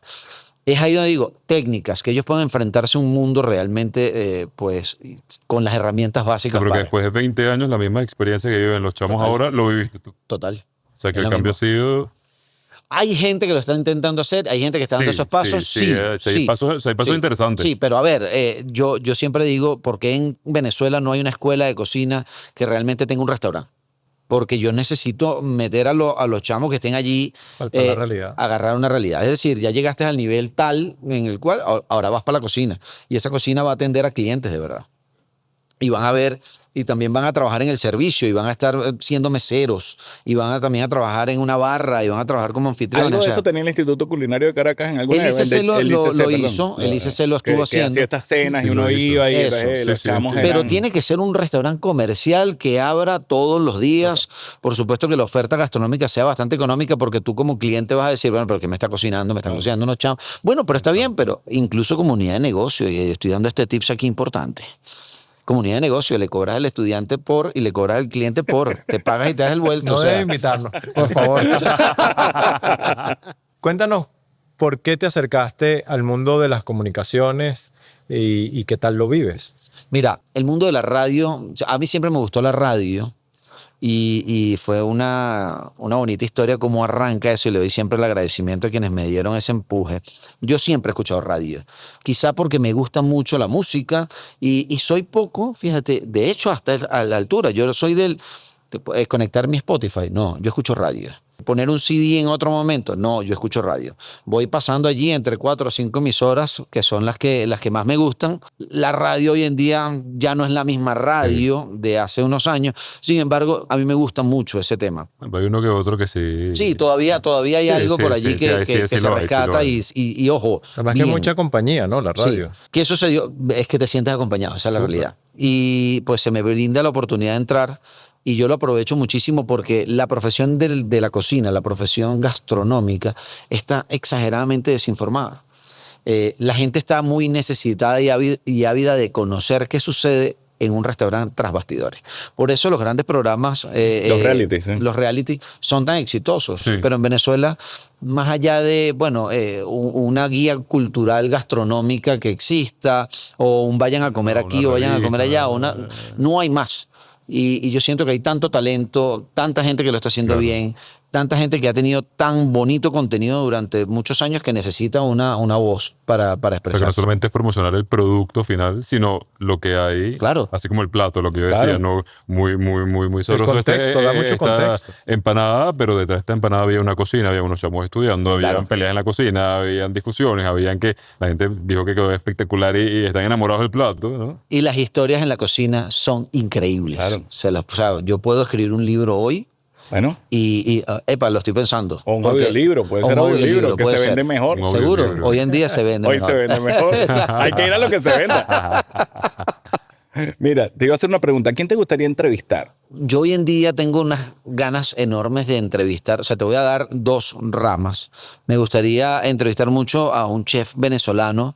Es ahí donde digo, técnicas, que ellos puedan enfrentarse a un mundo realmente, pues, con las herramientas básicas. Pero que para- después de 20 años, la misma experiencia que viven los chamos Total. ahora, lo viviste tú. Total. O sea, que Es el lo cambio mismo. ha sido... Hay gente que lo está intentando hacer, hay gente que está dando Sí, esos pasos, sí, hay pasos interesantes. Sí, pero a ver, yo siempre digo, ¿por qué en Venezuela no hay una escuela de cocina que realmente tenga un restaurante? porque yo necesito meter a los chamos que estén allí, Falta la realidad. agarrar una realidad. Es decir, ya llegaste al nivel tal en el cual ahora vas para la cocina y esa cocina va a atender a clientes de verdad. Y van a ver, y también van a trabajar en el servicio, y van a estar siendo meseros, y van a también a trabajar en una barra, y van a trabajar como anfitriones. Algo o de sea, eso tenía el Instituto Culinario de Caracas en alguna el ICC lo perdón. hizo, el ICC lo estuvo que haciendo. hacía estas cenas Sí, y uno lo hizo. iba y Eso. los Sí, chamos entiendo. Pero eran- tiene que ser un restaurante comercial que abra todos los días. Por supuesto que la oferta gastronómica sea bastante económica porque tú como cliente vas a decir, bueno, pero ¿qué me está cocinando? Me están cocinando unos chamos. Bueno, pero está bien, pero incluso como unidad de negocio, y estoy dando este tips aquí importante. Comunidad de negocio, le cobras al estudiante por y le cobras al cliente por. Te pagas y te das el vuelto. No o sea, debes invitarnos, por favor. Cuéntanos, ¿por qué te acercaste al mundo de las comunicaciones y qué tal lo vives? mira, el mundo de la radio, a mí siempre me gustó la radio y fue una bonita historia cómo arranca eso y le doy siempre el agradecimiento a quienes me dieron ese empuje. Yo siempre he escuchado radio, quizá porque me gusta mucho la música y soy poco, fíjate, de hecho hasta a la altura, yo soy del conectar mi Spotify, no, yo escucho radio. Poner un CD en otro momento, no, yo escucho radio. Voy pasando allí entre 4 o 5 emisoras que son las que más me gustan. La radio hoy en día ya no es la misma radio de hace unos años. Sin embargo, a mí me gusta mucho ese tema. Hay uno que otro que sí. Sí, todavía hay Sí, algo sí, por allí sí, que sí, sí se lo hay, sí rescata lo hay. y ojo. Además que hay bien. mucha compañía, ¿no? La radio. Sí. ¿Qué sucedió? Es que te sientes acompañado, esa es la realidad. Y pues se me brinda la oportunidad de entrar y yo lo aprovecho muchísimo porque la profesión de la cocina, la profesión gastronómica, está exageradamente desinformada. La gente está muy necesitada y ávida de conocer qué sucede en un restaurante tras bastidores. Por eso los grandes programas, Los realities, ¿sí? los reality son tan exitosos. Sí. Pero en Venezuela, más allá de, bueno, una guía cultural gastronómica que exista, o un vayan a comer Una aquí o vayan a comer revista, allá, no hay más. Y yo siento que hay tanto talento, tanta gente que lo está haciendo Claro. bien, tanta gente que ha tenido tan bonito contenido durante muchos años que necesita una voz para O sea, que no expresarse. solamente es promocionar el producto final, sino lo que hay, Claro. así como el plato, lo que yo Claro. decía, ¿no? Muy sabroso. contexto, da mucho esta contexto. empanada, pero detrás de esta empanada había una cocina, había unos chamos estudiando, había Claro. peleas en la cocina, habían discusiones, habían que la gente dijo que quedó espectacular y están enamorados del plato, ¿no? Y las historias en la cocina son increíbles. Claro. O sea, yo puedo escribir un libro hoy Bueno, epa, lo estoy pensando. o un Porque- audiolibro, puede o ser un audiolibro, que puede se ser. vende mejor. Un Seguro, audiolibro. hoy en día se vende Hoy mejor. se vende mejor. Hay que ir a lo que se venda. Mira, te iba a hacer una pregunta. ¿A quién te gustaría entrevistar? Yo hoy en día tengo unas ganas enormes de entrevistar, o sea, te voy a dar 2 ramas. Me gustaría entrevistar mucho a un chef venezolano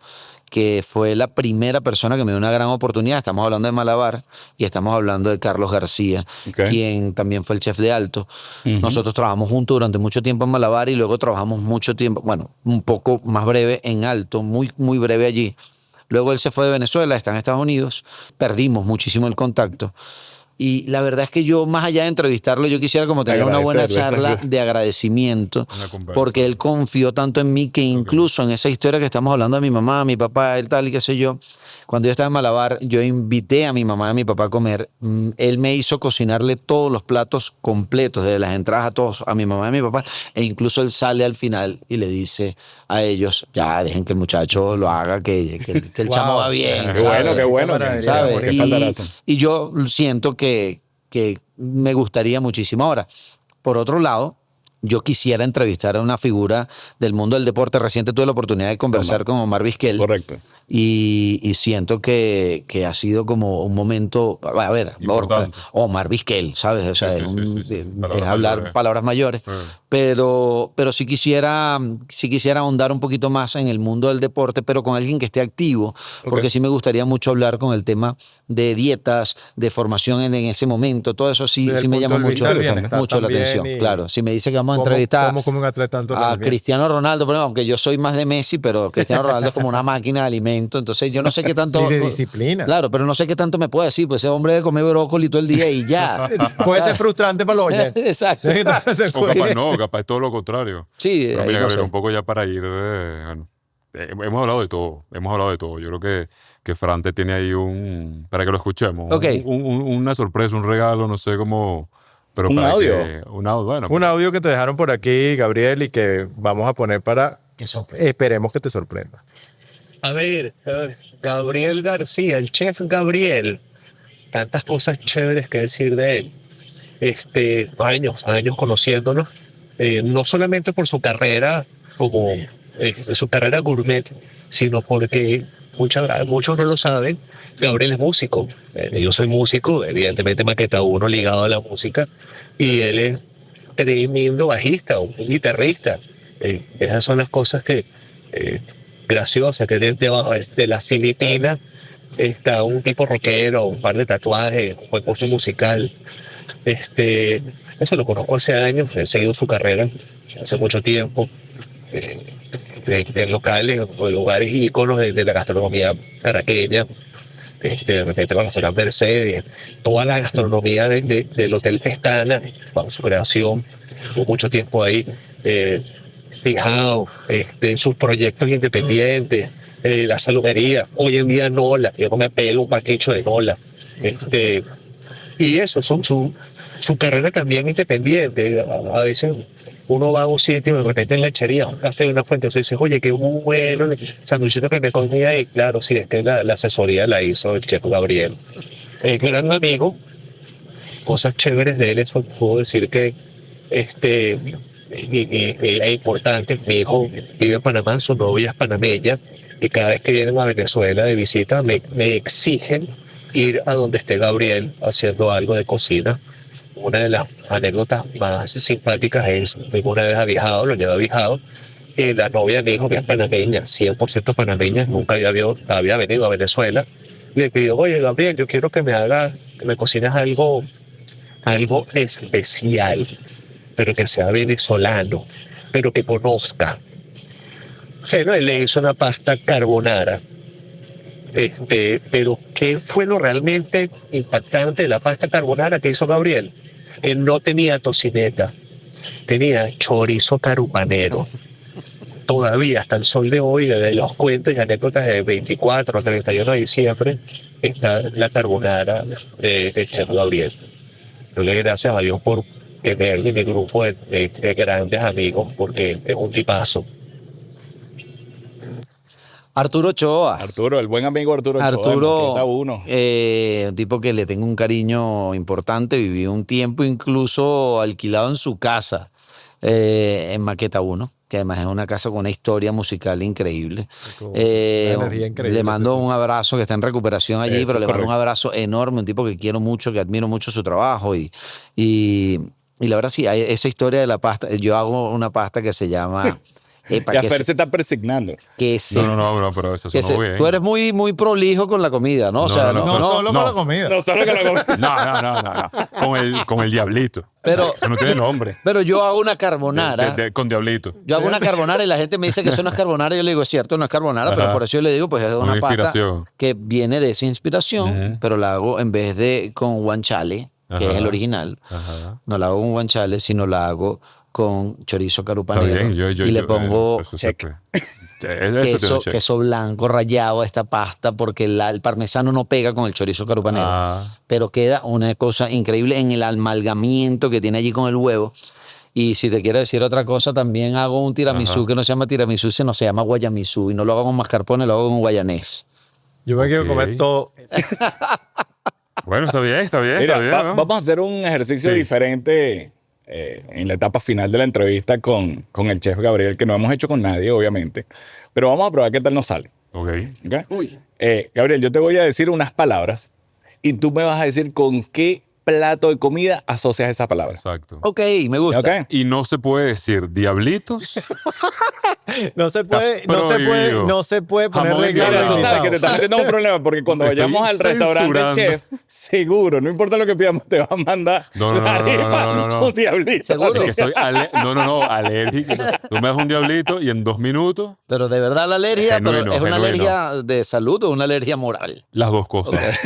que fue la primera persona que me dio una gran oportunidad. Estamos hablando de Malabar y estamos hablando de Carlos García, Ok. quien también fue el chef de Alto. Nosotros trabajamos juntos durante mucho tiempo en Malabar y luego trabajamos mucho tiempo, bueno, un poco más breve en Alto, muy breve allí. Luego él se fue de Venezuela, está en Estados Unidos, perdimos muchísimo el contacto. Y la verdad es que yo, más allá de entrevistarlo, yo quisiera como tener una buena Agradecerle, charla exacto. de agradecimiento, Una conversa. porque él confió tanto en mí que incluso en esa historia que estamos hablando de mi mamá, mi papá, él tal y qué sé yo, cuando yo estaba en Malabar, yo invité a mi mamá y a mi papá a comer. Él me hizo cocinarle todos los platos completos, desde las entradas a todos, a mi mamá y a mi papá, e incluso él sale al final y le dice a ellos, ya dejen que el muchacho lo haga, que el Wow. chamo va bien. Qué ¿sabes? bueno, qué bueno. maravilla, ¿Sabes? Qué espaldarazo. Y yo siento que me gustaría muchísimo. Ahora, por otro lado, yo quisiera entrevistar a una figura del mundo del deporte. Reciente tuve la oportunidad de conversar con Omar Vizquel. Correcto. Y siento que ha sido como un momento, a ver, Importante. Omar Vizquel, ¿sabes? O sea, Sí, sí, sí. es Palabras hablar mayores. palabras mayores. Pero sí quisiera ahondar un poquito más en el mundo del deporte, pero con alguien que esté activo, porque sí me gustaría mucho hablar con el tema de dietas, de formación en ese momento, todo eso sí, Desde sí el me punto llama de vista mucho, del bienestar mucho la también atención. y Claro, si me dice que vamos a ¿Cómo- entrevistar cómo come un atleta tanto a también? Cristiano Ronaldo, por ejemplo, aunque yo soy más de Messi, pero Cristiano Ronaldo es como una máquina de alimento, entonces yo no sé qué tanto... Y de disciplina. Claro, pero no sé qué tanto me puede decir, pues ese hombre debe comer brócoli todo el día y ya. Puede ser frustrante para los oyentes. Exacto. O capaz no, capaz todo lo contrario. Sí, Pero ahí mira, no Gabriel, sé. un poco ya para ir, bueno, hemos hablado de todo, hemos hablado de todo. Yo creo que Fran te tiene ahí para que lo escuchemos, Ok. una sorpresa, un regalo, no sé Pero Un para audio. un audio, bueno. Un audio que te dejaron por aquí, Gabriel, y que vamos a poner para Que sorprende. esperemos que te sorprenda. A ver, Gabriel García, el chef Gabriel. Tantas cosas chéveres que decir de él. Años conociéndolo. No solamente por su carrera como su carrera gourmet, sino porque muchos no lo saben. Gabriel es músico. Yo soy músico, evidentemente Maqueta 1 ligado a la música, y él es tremendo bajista, un guitarrista. Esas son las cosas que graciosas, que debajo de las Filipinas está un tipo rockero, un par de tatuajes, un buen curso musical. Eso lo conozco hace años, he seguido su carrera hace mucho tiempo. De locales o de lugares íconos de la gastronomía caraqueña, de repente con la restaurante Mercedes, toda la gastronomía del Hotel Pestana, con su creación, tuvo mucho tiempo ahí, fijado, sus proyectos independientes, la salumería, hoy en día Nola, yo no me pelo un paquicho de Nola, y eso, son su carrera también independiente. A veces uno va a un sitio, de repente en lechería, un café, una fuente, entonces dices, oye, qué bueno, el sanduichito que me comí ahí. Claro, sí, es que la asesoría la hizo el chef Gabriel. Gran amigo, cosas chéveres de él, eso puedo decir que es importante. Mi hijo vive en Panamá, su novia es panameña, y cada vez que vienen a Venezuela de visita me exigen ir a donde esté Gabriel haciendo algo de cocina. Una de las anécdotas más simpáticas es que una vez lo lleva viajado, y la novia de mi hijo, que es panameña, 100% panameña, nunca había venido a Venezuela, le pidió, oye Gabriel, yo quiero que me cocines algo especial, pero que sea venezolano, pero que conozca. Pero él le hizo una pasta carbonara. Pero ¿qué fue lo realmente impactante de la pasta carbonara que hizo Gabriel? Él no tenía tocineta, tenía chorizo carupanero. Todavía hasta el sol de hoy, de los cuentos y anécdotas de 24 o 31 de diciembre, está la carbonara de Chef Gabriel. Yo le doy gracias a Dios por tenerle en mi grupo de grandes amigos, porque es un tipazo. Arturo Ochoa. Arturo, el buen amigo Arturo Ochoa, de Arturo, Maqueta 1. un tipo que le tengo un cariño importante, viví un tiempo incluso alquilado en su casa, en Maqueta 1, que además es una casa con una historia musical increíble. Una energía increíble, Le mando sí. un abrazo, que está en recuperación allí, Eso pero es le mando un correcto. abrazo enorme, un tipo que quiero mucho, que admiro mucho su trabajo y la verdad sí, hay esa historia de la pasta. Yo hago una pasta que se llama... epa, Ya que Fer se- se está persignando. que se- No, pero eso que sonó se- bien. tú eres muy prolijo con la comida, ¿no? O sea, No, No, solo no. con la comida. No solo que lo comí. No. Con el diablito. Pero- Eso no tiene nombre. Pero yo hago una carbonara. Con diablito. Yo hago una carbonara y la gente me dice que eso no es carbonara. Yo le digo, es cierto, no es carbonara, pero Ajá. por eso yo le digo, pues es una pasta inspiración. que viene de esa inspiración, Ujú. pero la hago en vez de con guanciale, que Ajá. es el original. Ajá. No la hago con guanciale, sino la hago con chorizo Está carupanero. bien. Y le pongo eso check. Eso tiene check. queso blanco rallado a esta pasta porque el parmesano no pega con el chorizo carupanero. Ah. Pero queda una cosa increíble en el amalgamiento que tiene allí con el huevo. Y si te quiero decir otra cosa, también hago un tiramisú que no se llama tiramisú, sino se llama guayamisú. Y no lo hago con mascarpone, lo hago con guayanés. Yo me quiero Ok. comer todo. Bueno, está bien. Mira, ¿no? vamos a hacer un ejercicio Sí. diferente en la etapa final de la entrevista con el chef Gabriel, que no hemos hecho con nadie, obviamente. Pero vamos a probar qué tal nos sale. Ok. ¿Ok? Gabriel, yo te voy a decir unas palabras y tú me vas a decir con qué plato de comida asocias esas palabras. Exacto. Ok, me gusta. ¿Ok? Y no se puede decir diablitos. No se puede, Está no se puede, prohibido. no se puede poner Jamón y regalo Mira, al tú sabes invitado. que te estás metiendo en un problema porque cuando Me estoy vayamos al restaurante censurando. chef, seguro, no importa lo que pidamos, te va a mandar No, no, la no, no, arepa no, no. con diablito. ¿Seguro? Es que soy alérgico. Tú me das un diablito y en 2 minutos, Pero de verdad la alergia, Genuino, pero ¿es una genuino. alergia de salud o una alergia moral? las dos cosas.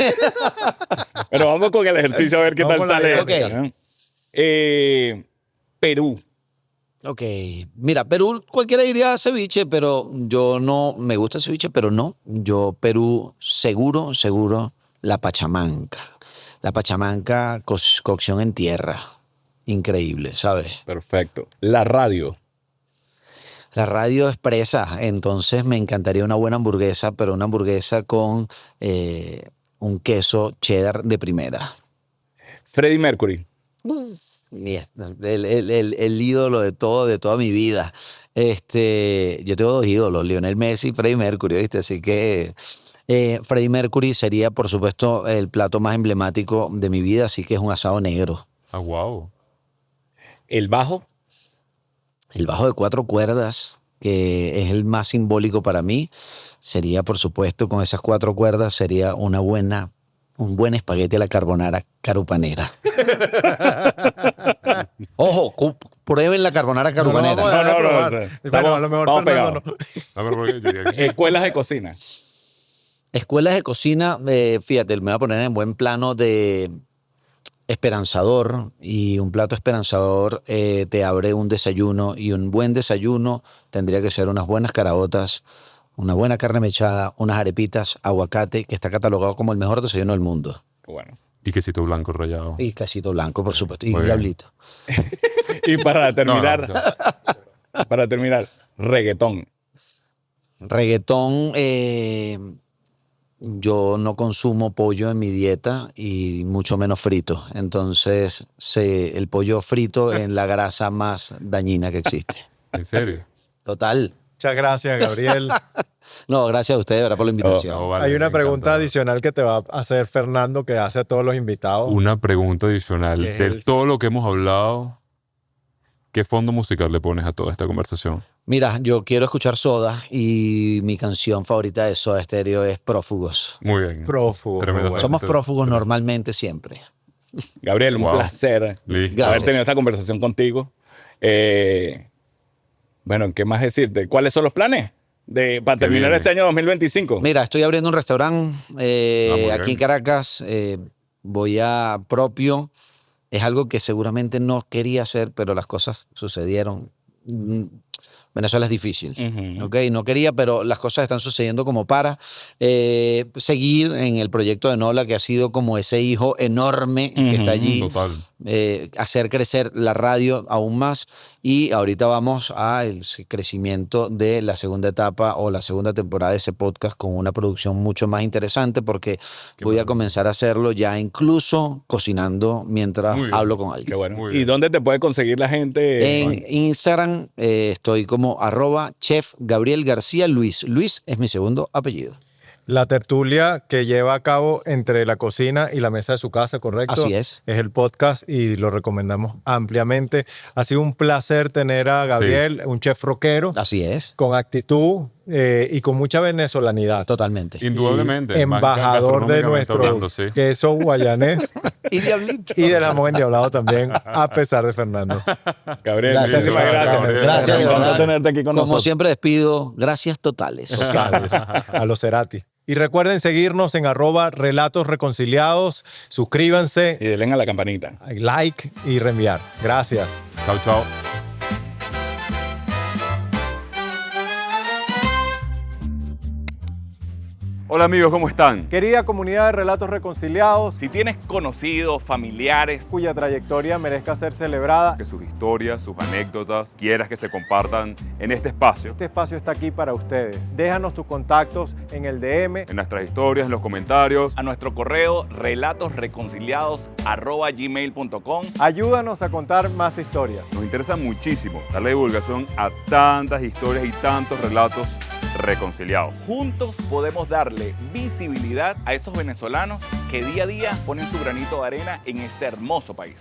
Pero vamos con el ejercicio a ver qué Vamos tal con la sale. dinámica. ¿no? Perú. Ok, mira, Perú cualquiera diría ceviche, pero yo no, me gusta el ceviche, pero no. Yo Perú seguro, la pachamanca. La pachamanca, cocción en tierra. increíble, ¿sabes? Perfecto. La radio. La radio expresa, entonces me encantaría una buena hamburguesa, pero una hamburguesa con un queso cheddar de primera. Freddie Mercury. Mira, el ídolo de toda mi vida. Yo tengo 2 ídolos, Lionel Messi y Freddie Mercury, ¿viste? Así que Freddie Mercury sería, por supuesto, el plato más emblemático de mi vida, así que es un asado negro. Ah, wow. El bajo. El bajo de 4 cuerdas, que es el más simbólico para mí, sería, por supuesto, con esas 4 cuerdas, sería un buen espagueti a la carbonara carupanera. Ojo, prueben la carbonara carupanera. vamos a dejar de probar. Bueno, a lo mejor Vamos Fernando pegados. A ver, ¿por qué? Yo diría que- Escuelas de cocina. Escuelas de cocina, fíjate, me voy a poner en buen plano de esperanzador, y un plato esperanzador te abre un desayuno, y un buen desayuno tendría que ser unas buenas caraotas, una buena carne mechada, unas arepitas, aguacate, que está catalogado como el mejor desayuno del mundo. Bueno. Y quesito blanco rallado. Y casito blanco, por supuesto, y Muy bien. diablito. Y para terminar, No. para terminar, reggaetón. Reggaetón, yo no consumo pollo en mi dieta y mucho menos frito. Entonces, el pollo frito es la grasa más dañina que existe. ¿En serio? Total. Muchas gracias, Gabriel. No, gracias a ustedes, ¿verdad? Por la invitación. No, vale, Hay una me pregunta encanta. adicional que te va a hacer Fernando, que hace a todos los invitados. Una pregunta adicional. ¿Qué es De el- todo lo que hemos hablado, ¿qué fondo musical le pones a toda esta conversación? Mira, yo quiero escuchar Soda y mi canción favorita de Soda Stereo es Prófugos. Muy bien. Prófugo. Tremendo. Bueno. Somos prófugos normalmente siempre. Gabriel, un Wow. placer Listo. haber Gracias. tenido esta conversación contigo. Bueno, ¿qué más decirte? ¿Cuáles son los planes para terminar viene? este año 2025? Mira, estoy abriendo un restaurante muy aquí en bien. Caracas. Voy a propio. Es algo que seguramente no quería hacer, pero las cosas sucedieron. Venezuela es difícil, Ujú. ¿ok? No quería, pero las cosas están sucediendo como para seguir en el proyecto de Nola, que ha sido como ese hijo enorme que está allí. Total. Hacer crecer la radio aún más, y ahorita vamos al crecimiento de la segunda etapa o la segunda temporada de ese podcast con una producción mucho más interesante, porque voy a comenzar a hacerlo ya incluso cocinando mientras Muy bien. hablo con alguien. Qué bueno. Muy ¿Y bien. dónde te puede conseguir la gente? En Instagram estoy como @chef Gabriel García Luis. Luis es mi segundo apellido. La tertulia que lleva a cabo entre la cocina y la mesa de su casa, ¿correcto? Así es. Es el podcast y lo recomendamos ampliamente. Ha sido un placer tener a Gabriel, un chef rockero, Así es, con actitud y con mucha venezolanidad. totalmente. Indudablemente. más Embajador de gastronómicamente nuestro hablando, sí. queso guayanés Y diablito. y del jamón endiablado también, a pesar de Fernando. Gabriel, Gracias. muchísimas gracias. Gabriel. Gracias, de Me encantó verdad. tenerte aquí con Como nosotros. siempre despido, gracias totales. Totales, a los Cerati. Y recuerden seguirnos en @Relatos Reconciliados. Suscríbanse, Y denle a la campanita. like y reenviar. Gracias. Chao, chao. Hola amigos, ¿cómo están? Querida comunidad de Relatos Reconciliados, Si tienes conocidos, familiares, cuya trayectoria merezca ser celebrada, Que sus historias, sus anécdotas, quieras que se compartan en este espacio, este espacio está aquí para ustedes. Déjanos tus contactos en el DM. en nuestras historias, en los comentarios. a nuestro correo relatosreconciliados@gmail.com. Ayúdanos a contar más historias. Nos interesa muchísimo darle divulgación a tantas historias y tantos relatos reconciliados. Juntos podemos darle visibilidad a esos venezolanos que día a día ponen su granito de arena en este hermoso país.